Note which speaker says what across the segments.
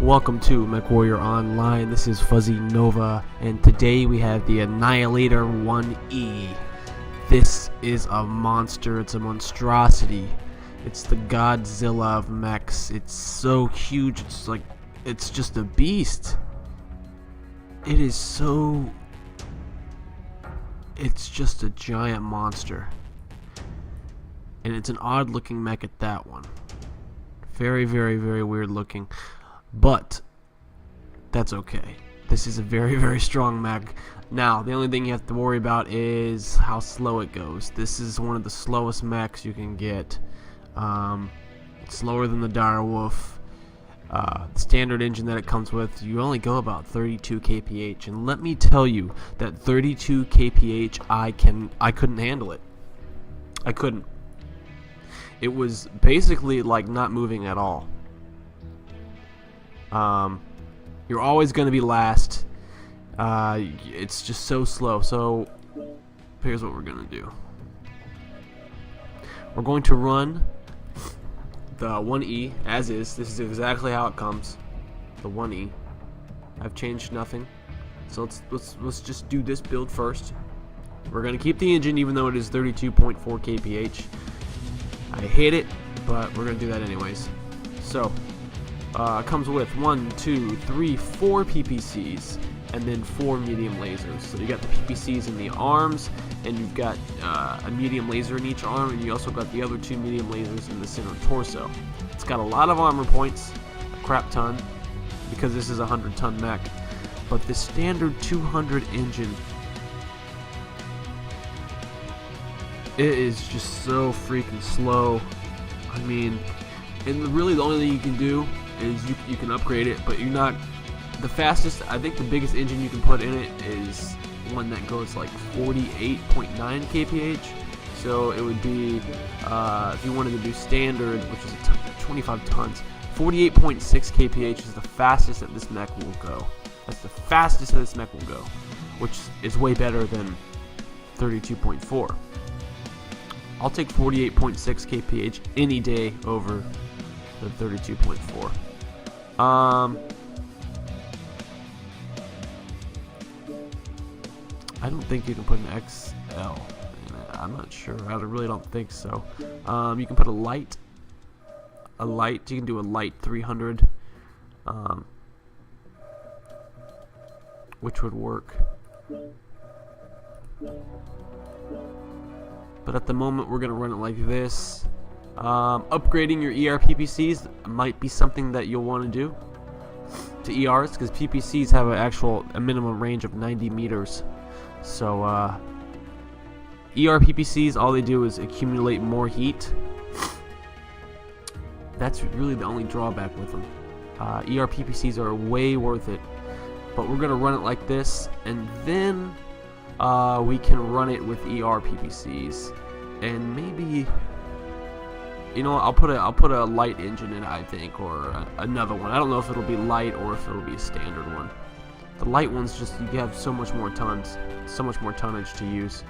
Speaker 1: Welcome to MechWarrior Online. This is Fuzzy Nova, and today we have the Annihilator 1E. This is a monster. It's a monstrosity. It's the Godzilla of mechs. It's so huge. It's just a beast. It's just a giant monster. And it's an odd looking mech at that one. Very, very, very weird looking. But that's okay. This is a very, very strong mech. Now, the only thing you have to worry about is how slow it goes. This is one of the slowest mechs you can get. It's slower than the direwolf. The standard engine that it comes with, you only go about 32 kph. And let me tell you that 32 kph, I couldn't handle it. I couldn't. It was basically like not moving at all. You're always going to be last. It's just so slow. So here's what we're going to do. We're going to run the 1E as is. This is exactly how it comes. The 1E. I've changed nothing. So let's just do this build first. We're going to keep the engine even though it is 32.4 kph. I hate it, but we're going to do that anyways. So it comes with 4 PPCs and then 4 medium lasers. So you got the PPCs in the arms, and you've got a medium laser in each arm, and you also got the other 2 medium lasers in the center torso. It's got a lot of armor points, a crap ton, because this is a 100-ton mech. But the standard 200 engine, it is just so freaking slow. I mean, and really the only thing you can do is you can upgrade it, but you're not the fastest. I think the biggest engine you can put in it is one that goes like 48.9 kph. So it would be if you wanted to do standard, which is 25 tons, 48.6 kph is the fastest that this mech will go. That's the fastest that this mech will go, which is way better than 32.4. I'll take 48.6 kph any day over the 32.4. I don't think you can put an XL in it. I'm not sure. I really don't think so. You can put a light. You can do a light 300, which would work. But at the moment, we're gonna run it like this. Upgrading your ER PPCs might be something that you'll want to do to ERs, because PPCs have a minimum range of 90 meters. So ER PPCs, all they do is accumulate more heat. That's really the only drawback with them. ER PPCs are way worth it, but we're gonna run it like this, and then we can run it with ER PPCs, and maybe, you know, I'll put a light engine in it, I think, or another one. I don't know if it'll be light or if it'll be a standard one. The light ones, just you have so much more tonnage to use.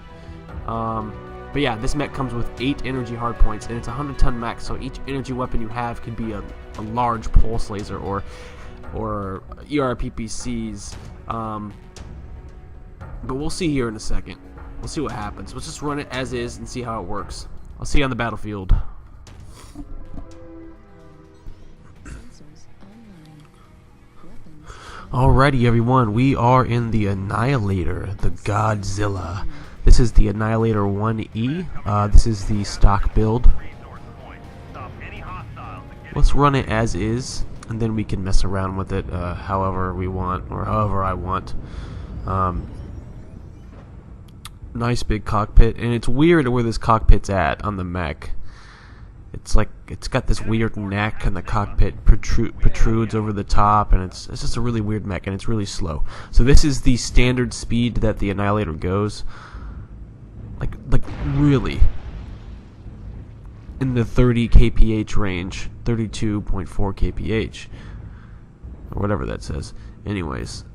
Speaker 1: But yeah, this mech comes with 8 energy hardpoints, and it's a 100-ton mech, so each energy weapon you have could be a large pulse laser or ER PPCs. But we'll see here in a second. We'll see what happens. Let's just run it as is and see how it works. I'll see you on the battlefield. Alrighty, everyone, we are in the Annihilator, the Godzilla. This is the Annihilator 1E. This is the stock build. Let's run it as is, and then we can mess around with it however we want, or however I want. Nice big cockpit, and it's weird where this cockpit's at on the mech. It's like it's got this weird neck, and the cockpit protrudes over the top, and it's just a really weird mech, and it's really slow. So this is the standard speed that the Annihilator goes, like really in the 30 kph range, 32.4 kph, or whatever that says. Anyways,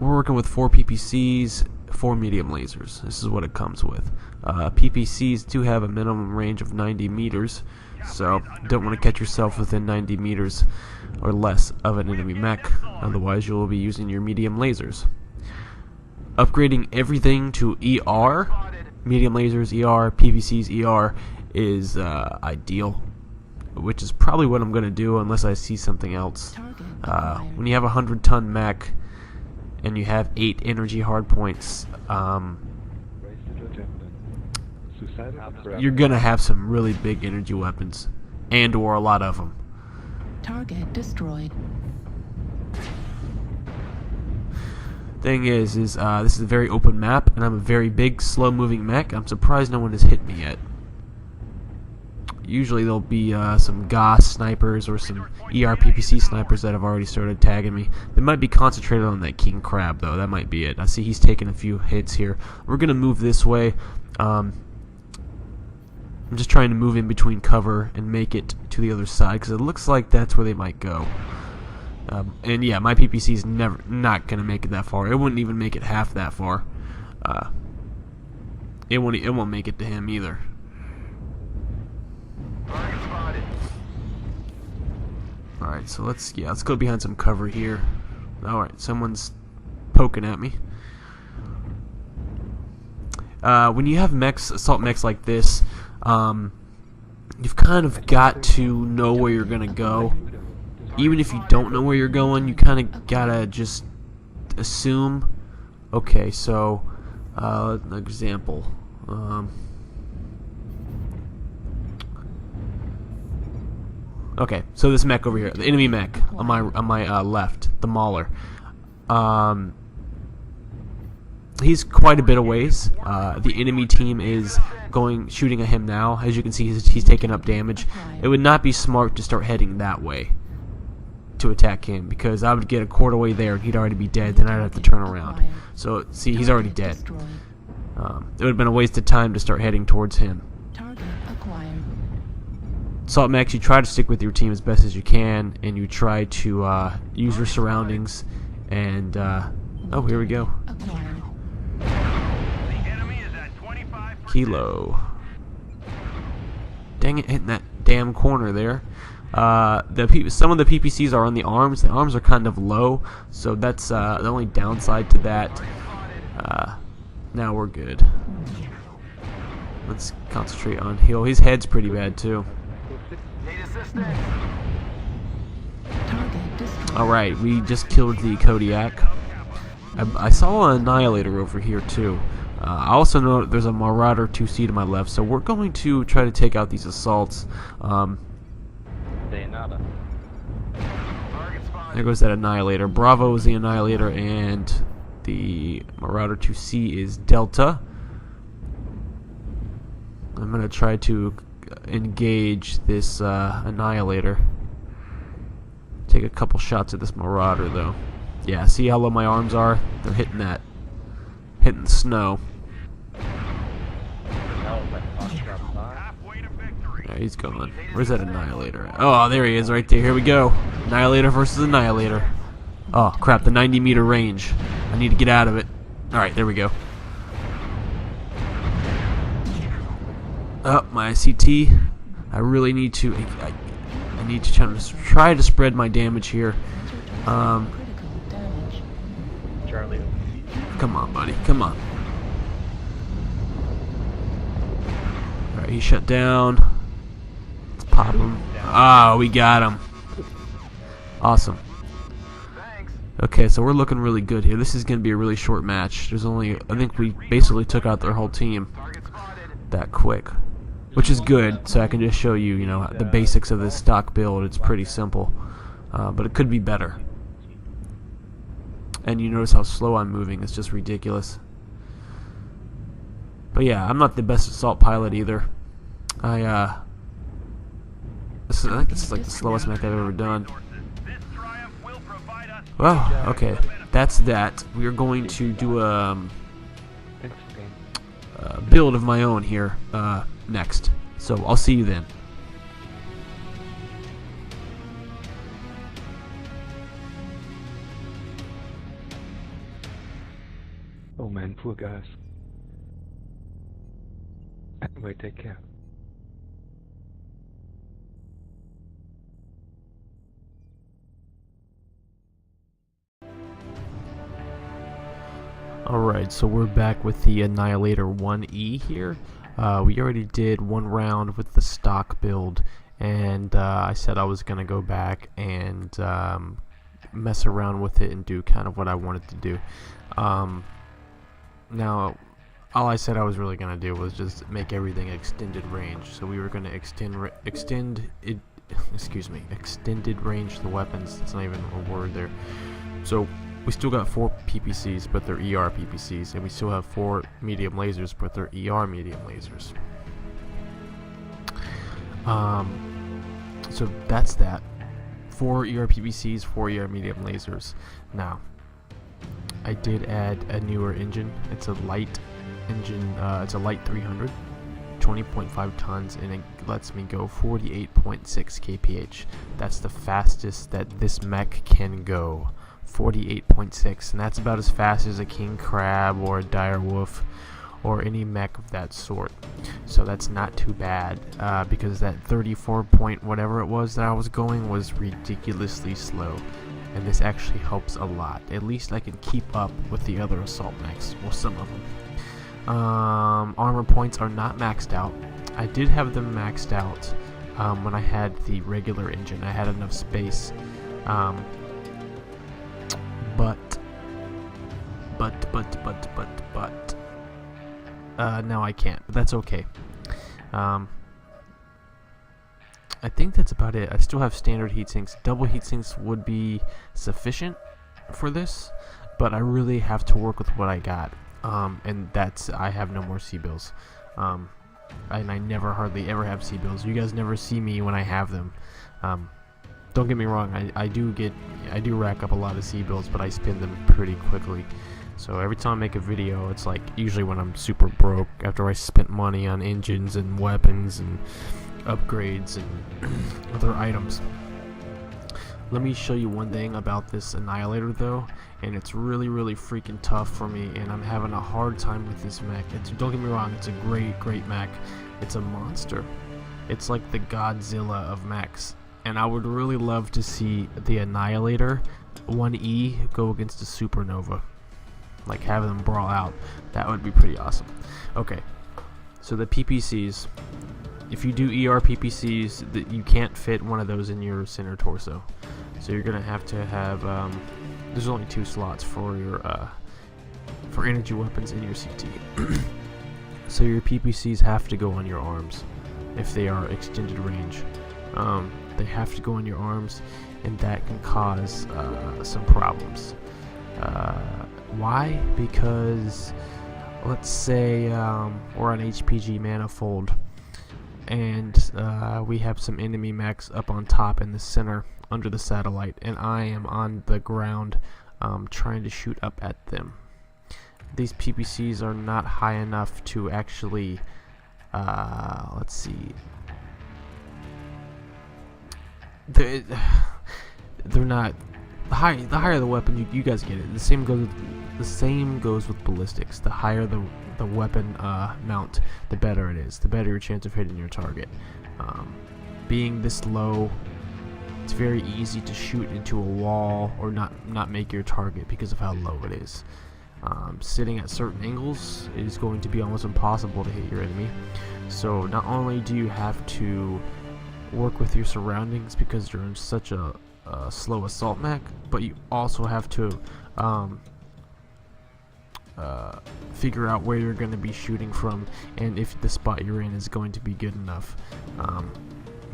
Speaker 1: we're working with 4 PPCs, 4 medium lasers. This is what it comes with. PPCs do have a minimum range of 90 meters, So don't want to catch yourself within 90 meters or less of an enemy mech, otherwise you will be using your medium lasers. Upgrading everything to ER, medium lasers, ER, PVCs, ER, is ideal, which is probably what I'm going to do unless I see something else. When you have a 100-ton mech and you have 8 energy hardpoints, you're gonna have some really big energy weapons, and or a lot of them.
Speaker 2: Target destroyed.
Speaker 1: Thing is this is a very open map, and I'm a very big, slow-moving mech. I'm surprised no one has hit me yet. Usually there'll be some GOS snipers or some ERPPC snipers that have already started tagging me. They might be concentrated on that king crab, though. That might be it. I see he's taking a few hits here. We're gonna move this way. I'm just trying to move in between cover and make it to the other side, because it looks like that's where they might go. And yeah, my PPC is not gonna make it that far. It wouldn't even make it half that far. It won't make it to him either. All right, so let's go behind some cover here. All right, someone's poking at me. When you have mechs, assault mechs like this, you've kind of got to know where you're gonna go. Even if you don't know where you're going, you kind of gotta just assume. Okay, so an example. Okay, so this mech over here, the enemy mech on my left, the Mauler. He's quite a bit of ways. The enemy team is shooting at him now. As you can see, he's taking up damage. It would not be smart to start heading that way to attack him, because I would get a quarter way there and he'd already be dead. Then I'd have to turn around. So see, he's already dead. It would have been a waste of time to start heading towards him. Assault mechs, you try to stick with your team as best as you can, and you try to use your surroundings. And oh, here we go. Kilo. Dang it, hitting that damn corner there. Some of the PPCs are on the arms. The arms are kind of low, so that's the only downside to that. Now we're good. Let's concentrate on heal. His head's pretty bad too. Alright, we just killed the Kodiak. I saw an Annihilator over here too. I also know that there's a Marauder 2C to my left, so we're going to try to take out these assaults. There goes that Annihilator. Bravo is the Annihilator, and the Marauder 2C is Delta. I'm going to try to engage this Annihilator. Take a couple shots at this Marauder, though. Yeah, see how low my arms are? They're hitting that. Hitting the snow. Yeah, he's gone. Where's that Annihilator? Oh, there he is, right there. Here we go. Annihilator versus Annihilator. Oh, crap, the 90-meter range. I need to get out of it. Alright, there we go. Oh, my ICT. I really need to... I need to try to spread my damage here.
Speaker 3: Charlie.
Speaker 1: Come on, buddy. Come on. Alright, he shut down. Let's pop him. Ah, we got him. Awesome. Okay, so we're looking really good here. This is going to be a really short match. There's only... I think we basically took out their whole team that quick. Which is good, so I can just show you, the basics of this stock build. It's pretty simple. But it could be better. And you notice how slow I'm moving. It's just ridiculous. But yeah, I'm not the best assault pilot either. I think this is like the slowest mech I've ever done. Well, okay. That's that. We are going to do a build of my own here next. So I'll see you then.
Speaker 3: Oh man, poor guys. Anyway, take care.
Speaker 1: Alright, so we're back with the Annihilator 1E here. We already did one round with the stock build, and I said I was going to go back and mess around with it and do kind of what I wanted to do. Now, all I said I was really going to do was just make everything extended range. So we were going to extended range the weapons. It's not even a word there. So we still got 4 PPCs, but they're ER PPCs, and we still have 4 medium lasers, but they're ER medium lasers. So that's that. 4 ER PPCs, 4 ER medium lasers. Now, I did add a newer engine. It's a light engine. It's a light 300, 20.5 tons, and it lets me go 48.6 kph. That's the fastest that this mech can go. 48.6, and that's about as fast as a king crab or a dire wolf or any mech of that sort. So that's not too bad, because that 34 point whatever it was that I was going was ridiculously slow, and this actually helps a lot. At least I can keep up with the other assault mechs, well, some of them. Armor points are not maxed out. I did have them maxed out when I had the regular engine. I had enough space. Now I can't, but that's okay. I think that's about it. I still have standard heatsinks. Double heatsinks would be sufficient for this, but I really have to work with what I got. And that's, I have no more C-bills. And I never hardly ever have C-bills. You guys never see me when I have them. Don't get me wrong, I do rack up a lot of C-bills, but I spend them pretty quickly. So every time I make a video, it's like usually when I'm super broke after I spent money on engines and weapons and upgrades and other items. Let me show you one thing about this Annihilator though, and it's really freaking tough for me, and I'm having a hard time with this mech. Don't get me wrong, it's a great mech. It's a monster. It's like the Godzilla of mechs. And I would really love to see the Annihilator 1E go against a Supernova. Like, have them brawl out. That would be pretty awesome. Okay, so the PPCs. If you do ER PPCs, you can't fit one of those in your center torso. So you're going to have, there's only 2 slots for your, for energy weapons in your CT. So your PPCs have to go on your arms if they are extended range. They have to go in your arms, and that can cause some problems. Why? Because let's say we're on HPG manifold, and we have some enemy mechs up on top in the center under the satellite, and I am on the ground trying to shoot up at them. These PPCs are not high enough to actually, let's see, they're not, the higher the weapon, you guys get it. The same goes with ballistics. The higher the weapon mount, the better it is. The better your chance of hitting your target. Being this low, it's very easy to shoot into a wall or not make your target because of how low it is. Sitting at certain angles is going to be almost impossible to hit your enemy. So not only do you have to work with your surroundings because you're in such a slow assault mech, but you also have to figure out where you're going to be shooting from and if the spot you're in is going to be good enough,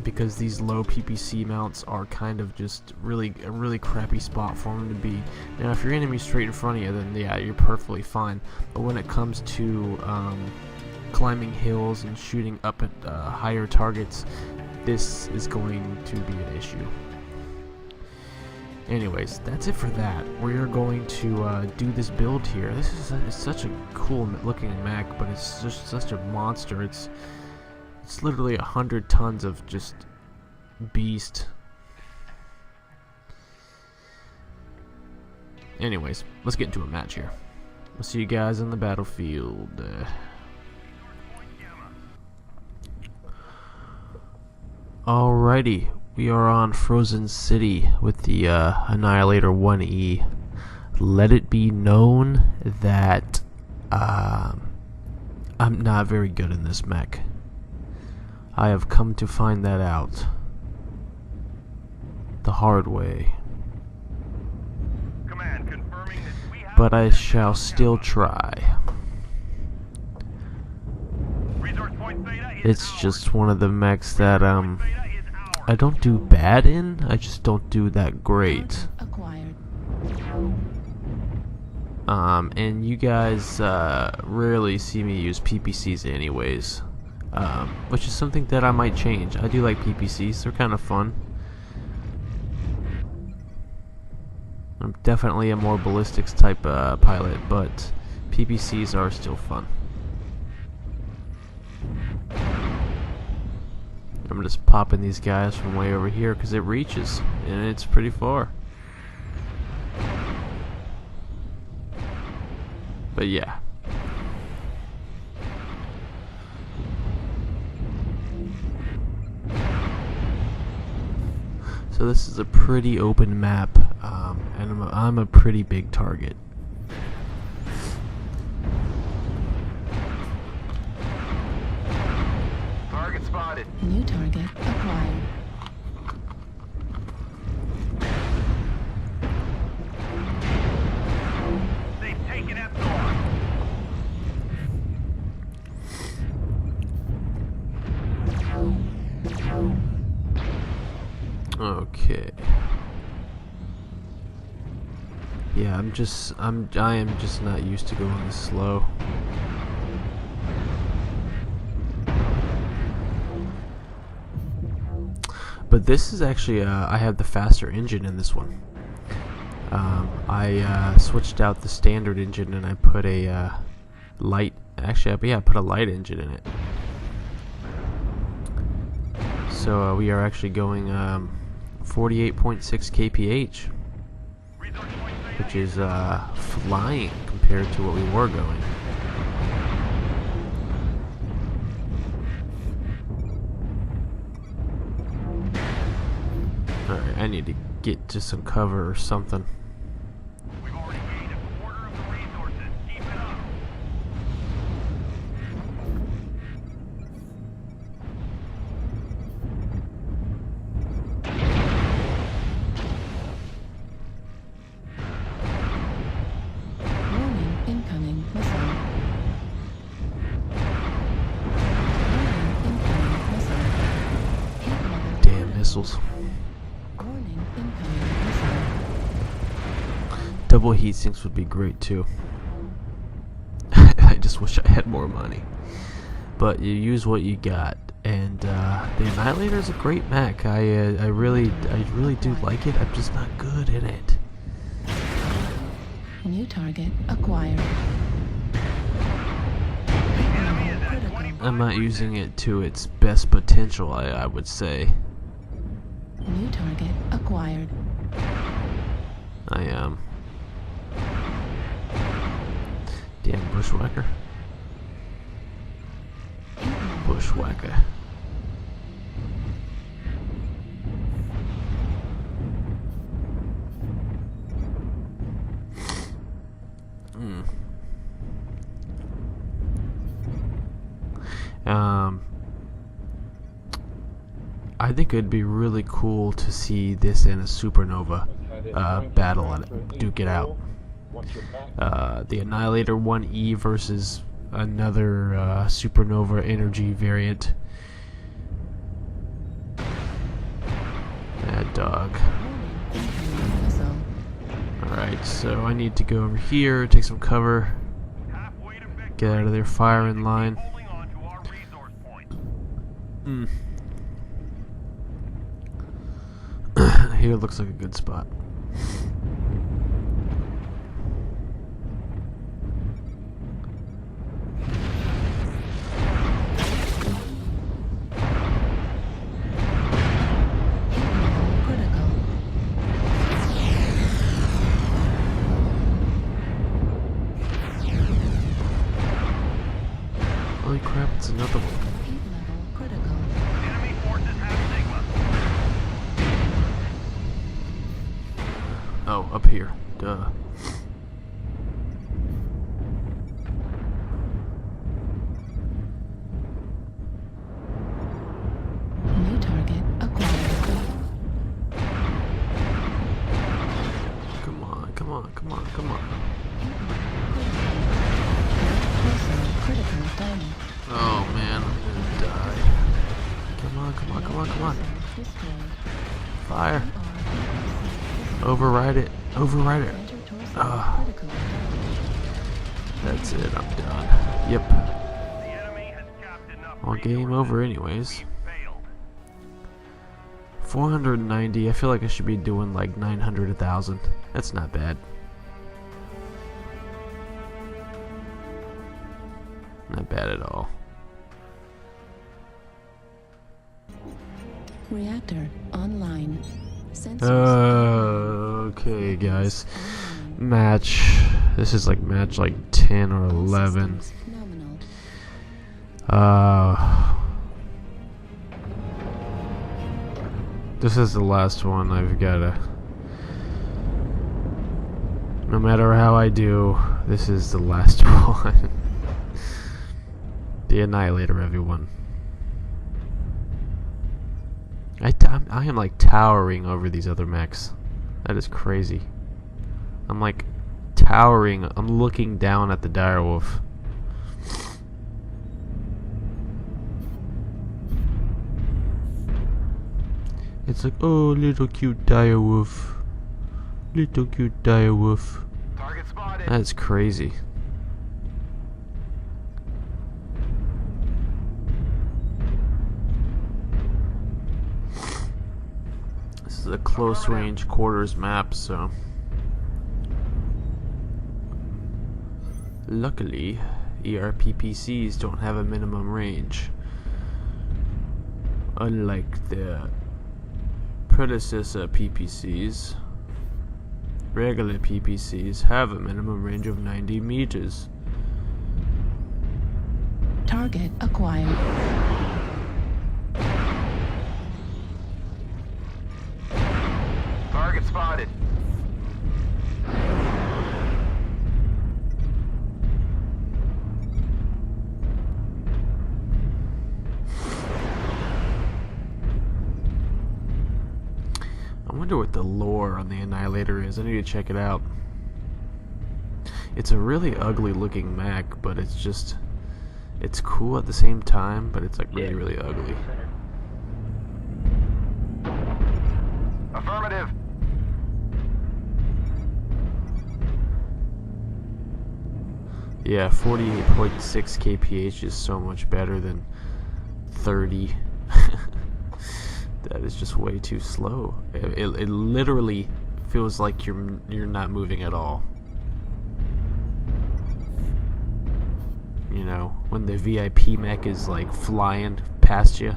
Speaker 1: because these low PPC mounts are kind of just a really crappy spot for them to be. Now if your enemy's straight in front of you, then yeah, you're perfectly fine, but when it comes to climbing hills and shooting up at higher targets, this is going to be an issue. Anyways, that's it for that. We're going to do this build here. This is it's such a cool looking mech, but it's just such a monster. It's literally 100 tons of just beast. Anyways, let's get into a match here. We'll see you guys on the battlefield. Alrighty, we are on Frozen City with the Annihilator 1E. let it be known that I'm not very good in this mech. I have come to find that out the hard way. But I shall still try. It's just one of the mechs that I don't do bad in, I just don't do that great.
Speaker 2: Acquired.
Speaker 1: And you guys rarely see me use PPCs anyways, which is something that I might change. I do like PPCs, they're kind of fun. I'm definitely a more ballistics type pilot, but PPCs are still fun. I'm just popping these guys from way over here because it reaches, and it's pretty far. But yeah. So this is a pretty open map, and I'm a pretty big target.
Speaker 4: Target spotted.
Speaker 2: New target acquired.
Speaker 4: They've taken Epsilon.
Speaker 1: Okay. Yeah, I am just not used to going this slow. But this is actually, I have the faster engine in this one. I switched out the standard engine and I put a light, actually, I put a light engine in it. So we are actually going 48.6 kph, which is flying compared to what we were going. Alright, I need to get to some cover or something.
Speaker 4: We've already gained a quarter of the resources. Keep it up.
Speaker 2: Warning, incoming missile. Warning, incoming missile. Heat level
Speaker 1: Damn missiles.
Speaker 2: Warning, incoming missile.
Speaker 1: Double heat sinks would be great too. I just wish I had more money. But you use what you got, and the Annihilator is a great mech. I really do like it. I'm just not good in it.
Speaker 2: New target acquired.
Speaker 4: Enemy is at 25.
Speaker 1: I'm not using it to its best potential, I would say.
Speaker 2: New target acquired.
Speaker 1: I am. Damn bushwhacker. Bushwhacker. I think it'd be really cool to see this in a supernova battle and duke it out. The Annihilator 1E versus another supernova energy variant. Mad dog.
Speaker 2: Warning, incoming missile.
Speaker 1: Alright, so I need to go over here, take some cover,
Speaker 4: Halfway to victory.
Speaker 1: get out of their firing line.
Speaker 4: Holding on to our resource point.
Speaker 1: Here looks like a good spot.
Speaker 2: Critical.
Speaker 1: Holy crap, it's another one.
Speaker 2: Heat level critical.
Speaker 4: Enemy forces have Sigma.
Speaker 1: Oh, up here. Duh. come on, come on.
Speaker 2: Torso critical damage.
Speaker 1: Oh man, I'm gonna die. Come on, come on, come on, come on.
Speaker 2: Destroyed.
Speaker 1: Fire. Override it. Override it.
Speaker 2: Center torso
Speaker 1: Ah.
Speaker 2: critical.
Speaker 1: That's it, I'm done. Yep.
Speaker 4: The enemy has capped enough
Speaker 1: Well, game over anyways.
Speaker 4: failed.
Speaker 1: 490, I feel like I should be doing like 900, 1,000. That's not bad. Not bad at all.
Speaker 2: Reactor online. Sensors.
Speaker 1: Okay, guys. Match. This is like match like 10 or 11.
Speaker 2: Systems nominal.
Speaker 1: This is the last one. I've gotta. No matter how I do, this is the last one. The Annihilator, everyone. I am like towering over these other mechs. That is crazy. I'm like towering. I'm looking down at the direwolf. It's like, oh, little cute direwolf. Little cute direwolf.
Speaker 4: Target spotted.
Speaker 1: That's crazy. This is a close range quarters map, so luckily ERPPCs don't have a minimum range, unlike the predecessor PPCs. Regular PPCs have a minimum range of 90 meters.
Speaker 2: Target acquired.
Speaker 4: Target spotted.
Speaker 1: I wonder what the lore on the Annihilator is. I need to check it out. It's a really ugly looking mech, but it's just, it's cool at the same time, but it's like really, really ugly.
Speaker 4: Affirmative.
Speaker 1: Yeah, 48.6 kph is so much better than 30. That is just way too slow. It literally feels like you're not moving at all. You know, when the VIP mech is like flying past you,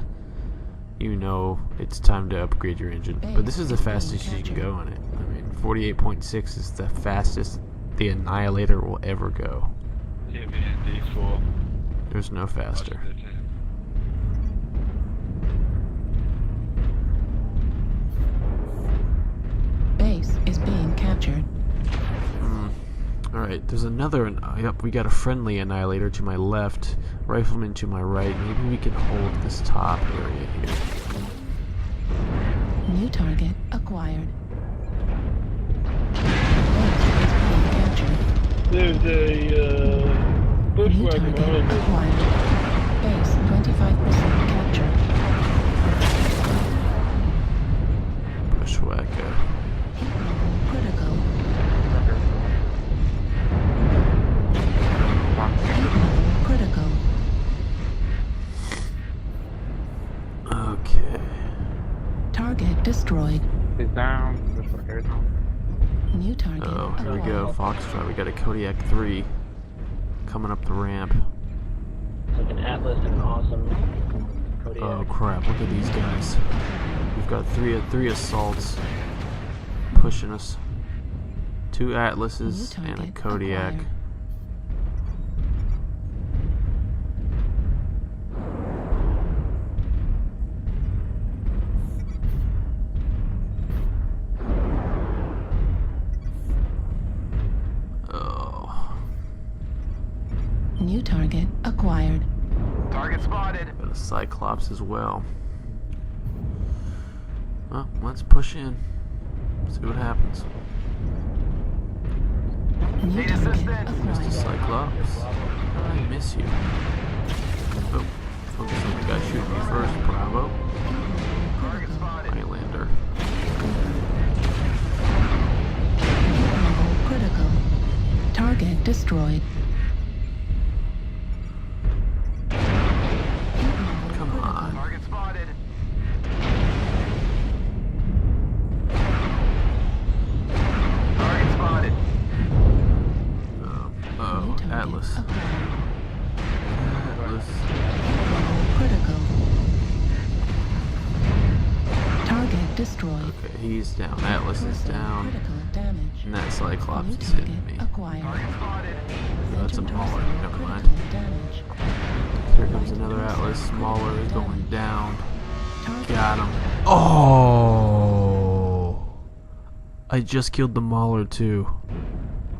Speaker 1: you know it's time to upgrade your engine. But this is the fastest you can go on it. I mean, 48.6 is the fastest the Annihilator will ever go.
Speaker 3: Yeah, man, D4.
Speaker 1: There's no faster.
Speaker 2: Base is being captured.
Speaker 1: Alright, there's another. Yep, we got a friendly Annihilator to my left, rifleman to my right. Maybe we can hold this top area here.
Speaker 2: New target acquired. Base is being captured.
Speaker 3: There's a
Speaker 2: New
Speaker 3: bushwhacker
Speaker 2: target
Speaker 3: behind me.
Speaker 2: acquired. Base 25% captured.
Speaker 1: Bushwhacker.
Speaker 2: Hit level critical. Hit level critical.
Speaker 1: Okay.
Speaker 2: Target destroyed.
Speaker 3: He's down. Bushwhacker down.
Speaker 2: New target
Speaker 1: Oh, here we
Speaker 2: acquired.
Speaker 1: go. Foxtrot. We got a Kodiak 3 coming up the ramp.
Speaker 5: It's like an Atlas and an awesome Kodiak.
Speaker 1: Oh crap! Look at these guys. We've got three assaults pushing us. 2 Atlases
Speaker 2: New
Speaker 1: and a
Speaker 2: target
Speaker 1: Kodiak.
Speaker 2: acquired.
Speaker 1: Oh,
Speaker 2: New target acquired.
Speaker 4: Target spotted.
Speaker 1: got a Cyclops as well. Well, let's push in. See what happens.
Speaker 2: New
Speaker 4: Need
Speaker 2: target
Speaker 4: assistance.
Speaker 1: Mr.
Speaker 2: acquired.
Speaker 1: Cyclops. I miss you. Oh, focus on the guy shooting me first. Bravo.
Speaker 4: Target spotted.
Speaker 1: Highlander.
Speaker 2: Level critical. Target destroyed.
Speaker 1: Come on.
Speaker 4: Target spotted. Target spotted.
Speaker 1: Oh,
Speaker 2: New target
Speaker 1: Atlas.
Speaker 2: acquired.
Speaker 1: Atlas.
Speaker 2: Critical. Target destroyed.
Speaker 1: Okay, he's down. Atlas is
Speaker 2: Causing
Speaker 1: down.
Speaker 2: critical damage.
Speaker 1: And that Cyclops
Speaker 2: New
Speaker 1: is
Speaker 2: target
Speaker 1: hitting me.
Speaker 2: acquired.
Speaker 4: Target spotted.
Speaker 1: That's a
Speaker 2: Center
Speaker 1: Mauler.
Speaker 2: torso
Speaker 1: Never mind.
Speaker 2: critical damage.
Speaker 1: Here comes another Atlas. Mauler is going down.
Speaker 2: Target
Speaker 1: Got him. Oh! I just killed the Mauler too.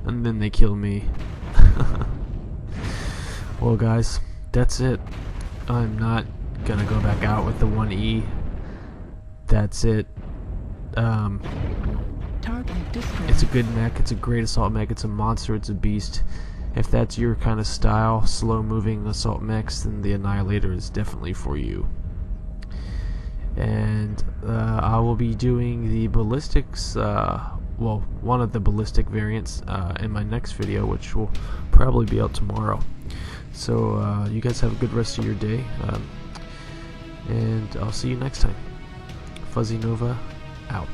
Speaker 1: And then they kill me. Well, guys, that's it. I'm not gonna go back out with the 1E. That's it.
Speaker 2: target destroyed.
Speaker 1: It's a good mech. It's a great assault mech. It's a monster. It's a beast. If that's your kind of style, slow-moving assault mechs, then the Annihilator is definitely for you. And I will be doing the ballistics, well, one of the ballistic variants in my next video, which will probably be out tomorrow. So you guys have a good rest of your day, and I'll see you next time. Fuzzy Nova out.